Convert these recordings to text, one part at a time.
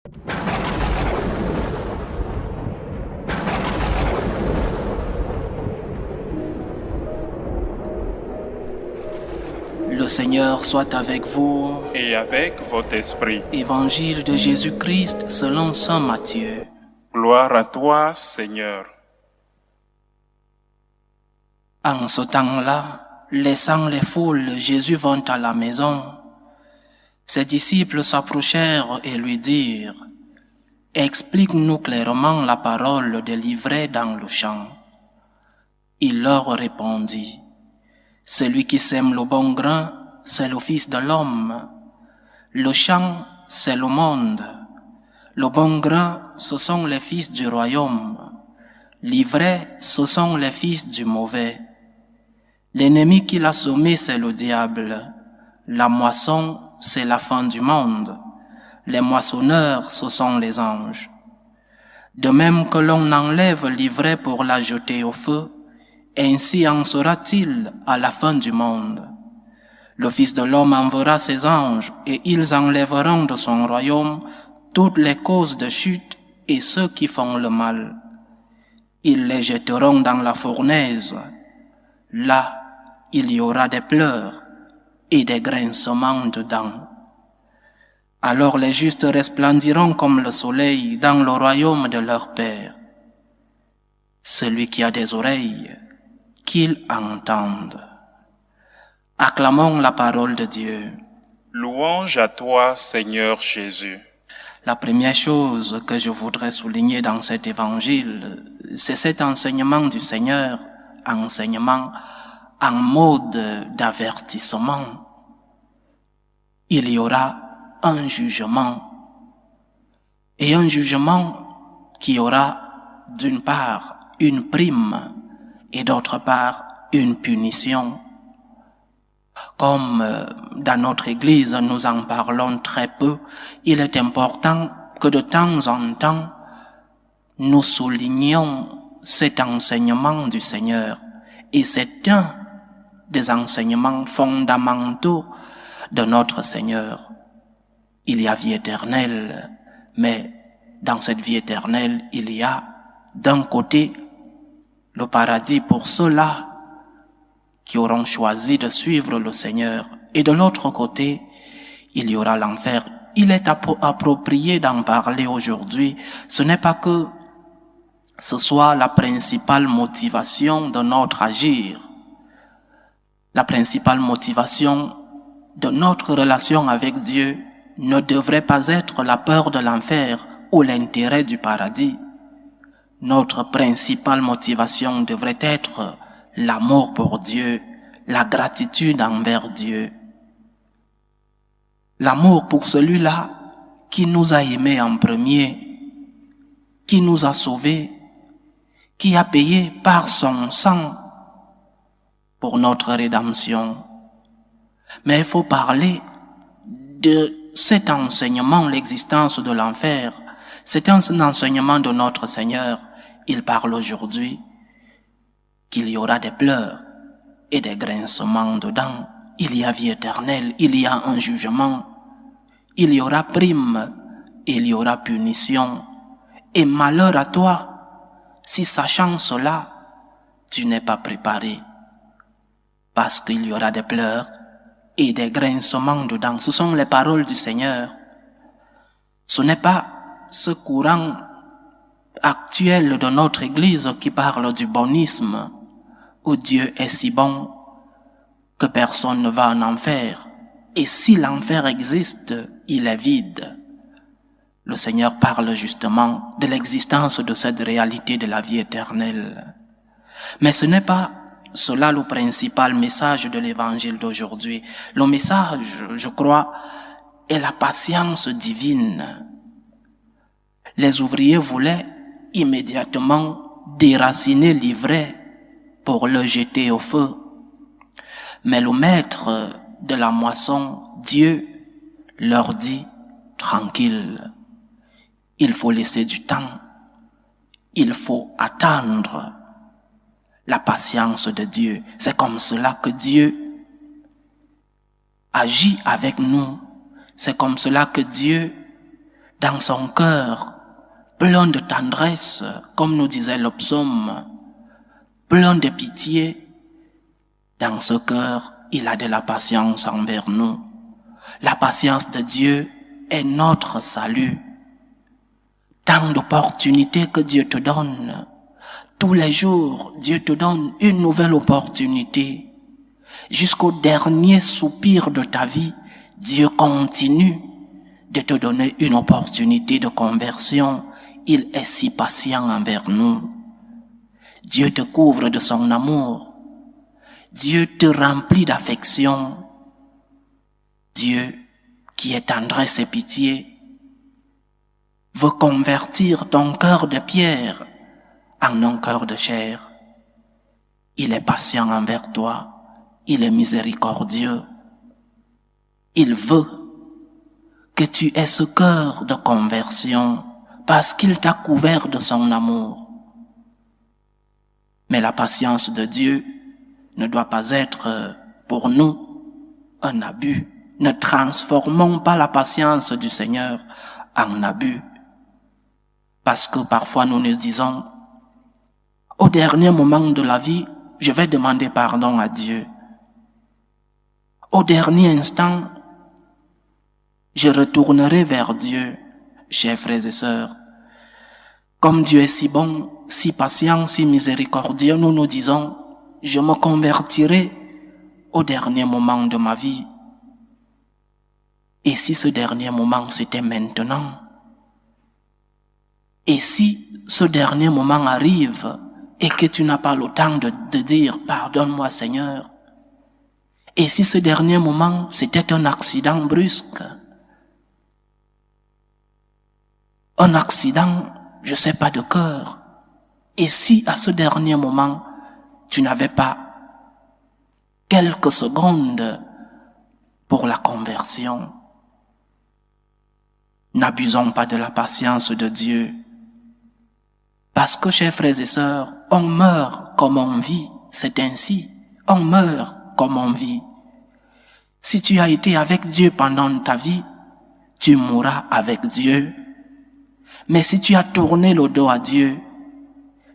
Le Seigneur soit avec vous. Et avec votre esprit. Évangile de Jésus-Christ selon saint Matthieu. Gloire à toi, Seigneur. En ce temps-là, laissant les foules, Jésus vint à la maison. Ses disciples s'approchèrent et lui dirent: « Explique-nous clairement la parole délivrée dans le champ. » Il leur répondit: « Celui qui sème le bon grain, c'est le Fils de l'homme. Le champ, c'est le monde. Le bon grain, ce sont les fils du royaume. L'ivraie, ce sont les fils du mauvais. L'ennemi qui l'a semé, c'est le diable. La moisson, c'est la fin du monde. Les moissonneurs, ce sont les anges. De même que l'on enlève l'ivraie pour la jeter au feu, ainsi en sera-t-il à la fin du monde. Le Fils de l'homme enverra ses anges, et ils enlèveront de son royaume toutes les causes de chute et ceux qui font le mal. Ils les jetteront dans la fournaise. Là, il y aura des pleurs et des grincements de dents. Alors les justes resplendiront comme le soleil dans le royaume de leur Père. Celui qui a des oreilles, qu'il entende. Acclamons la parole de Dieu. Louange à toi, Seigneur Jésus. La première chose que je voudrais souligner dans cet évangile, c'est cet enseignement du Seigneur, enseignement en mode d'avertissement. Il y aura un jugement, et un jugement qui aura d'une part une prime et d'autre part une punition. Comme dans notre Église nous en parlons très peu, il est important que de temps en temps nous soulignions cet enseignement du Seigneur. Et c'est un des enseignements fondamentaux de notre Seigneur. Il y a vie éternelle, mais dans cette vie éternelle, il y a d'un côté le paradis pour ceux-là qui auront choisi de suivre le Seigneur, et de l'autre côté, il y aura l'enfer. Il est approprié d'en parler aujourd'hui. Ce n'est pas que ce soit la principale motivation de notre agir. La principale motivation de notre relation avec Dieu ne devrait pas être la peur de l'enfer ou l'intérêt du paradis. Notre principale motivation devrait être l'amour pour Dieu, la gratitude envers Dieu. L'amour pour celui-là qui nous a aimés en premier, qui nous a sauvés, qui a payé par son sang pour notre rédemption. Mais il faut parler de cet enseignement, l'existence de l'enfer. C'est un enseignement de notre Seigneur. Il parle aujourd'hui qu'il y aura des pleurs et des grincements de dents. Il y a vie éternelle, il y a un jugement, il y aura prime, il y aura punition. Et malheur à toi, si sachant cela, tu n'es pas préparé. Parce qu'il y aura des pleurs et des grincements de dents. Ce sont les paroles du Seigneur. Ce n'est pas ce courant actuel de notre Église qui parle du bonisme, où Dieu est si bon que personne ne va en enfer. Et si l'enfer existe, il est vide. Le Seigneur parle justement de l'existence de cette réalité de la vie éternelle. Mais ce n'est pas cela le principal message de l'évangile d'aujourd'hui. Le message, je crois, est la patience divine. Les ouvriers voulaient immédiatement déraciner l'ivraie pour le jeter au feu. Mais le maître de la moisson, Dieu, leur dit: tranquille, il faut laisser du temps, il faut attendre la patience de Dieu. C'est comme cela que Dieu agit avec nous. C'est comme cela que Dieu dans son cœur, plein de tendresse, comme nous disait le psaume, plein de pitié, dans ce cœur, il a de la patience envers nous. La patience de Dieu est notre salut. Tant d'opportunités que Dieu te donne. Tous les jours, Dieu te donne une nouvelle opportunité. Jusqu'au dernier soupir de ta vie, Dieu continue de te donner une opportunité de conversion. Il est si patient envers nous. Dieu te couvre de son amour. Dieu te remplit d'affection. Dieu, qui est tendresse et pitié, veut convertir ton cœur de pierre en un cœur de chair. Il est patient envers toi. Il est miséricordieux. Il veut que tu aies ce cœur de conversion parce qu'il t'a couvert de son amour. Mais la patience de Dieu ne doit pas être pour nous un abus. Ne transformons pas la patience du Seigneur en abus. Parce que parfois nous nous disons, au dernier moment de la vie, je vais demander pardon à Dieu. Au dernier instant, je retournerai vers Dieu, chers frères et sœurs. Comme Dieu est si bon, si patient, si miséricordieux, nous nous disons, je me convertirai au dernier moment de ma vie. Et si ce dernier moment c'était maintenant? Et si ce dernier moment arrive et que tu n'as pas le temps de dire « Pardonne-moi Seigneur ». Et si ce dernier moment c'était un accident brusque, un accident, je sais pas, de cœur. Et si à ce dernier moment, tu n'avais pas quelques secondes pour la conversion? N'abusons pas de la patience de Dieu. Parce que, chers frères et sœurs, on meurt comme on vit. C'est ainsi. On meurt comme on vit. Si tu as été avec Dieu pendant ta vie, tu mourras avec Dieu. Mais si tu as tourné le dos à Dieu,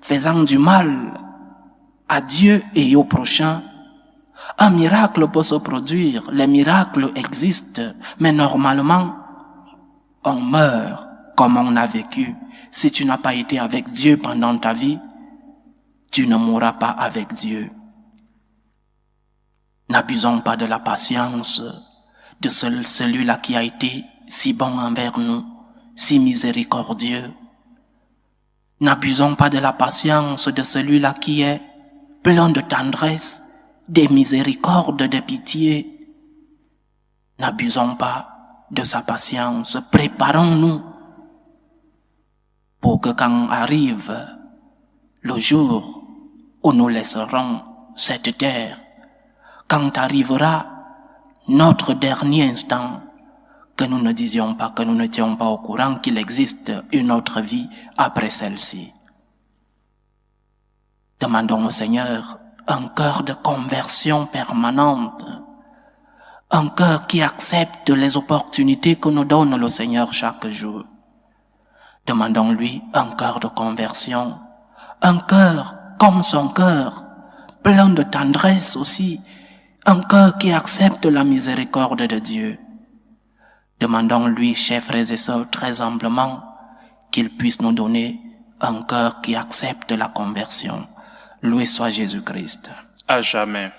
faisant du mal à Dieu et au prochain, un miracle peut se produire. Les miracles existent, mais normalement, on meurt comme on a vécu. Si tu n'as pas été avec Dieu pendant ta vie, tu ne mourras pas avec Dieu. N'abusons pas de la patience de celui-là qui a été si bon envers nous, si miséricordieux. N'abusons pas de la patience de celui-là qui est plein de tendresse, de miséricorde, de pitié. N'abusons pas de sa patience. Préparons-nous pour que quand arrive le jour où nous laisserons cette terre, quand arrivera notre dernier instant, que nous ne disions pas, que nous n'étions pas au courant qu'il existe une autre vie après celle-ci. Demandons au Seigneur un cœur de conversion permanente, un cœur qui accepte les opportunités que nous donne le Seigneur chaque jour. Demandons-lui un cœur de conversion, un cœur comme son cœur, plein de tendresse aussi, un cœur qui accepte la miséricorde de Dieu. Demandons-lui, chers frères et sœurs, très humblement, qu'il puisse nous donner un cœur qui accepte la conversion. Loué soit Jésus-Christ. À jamais.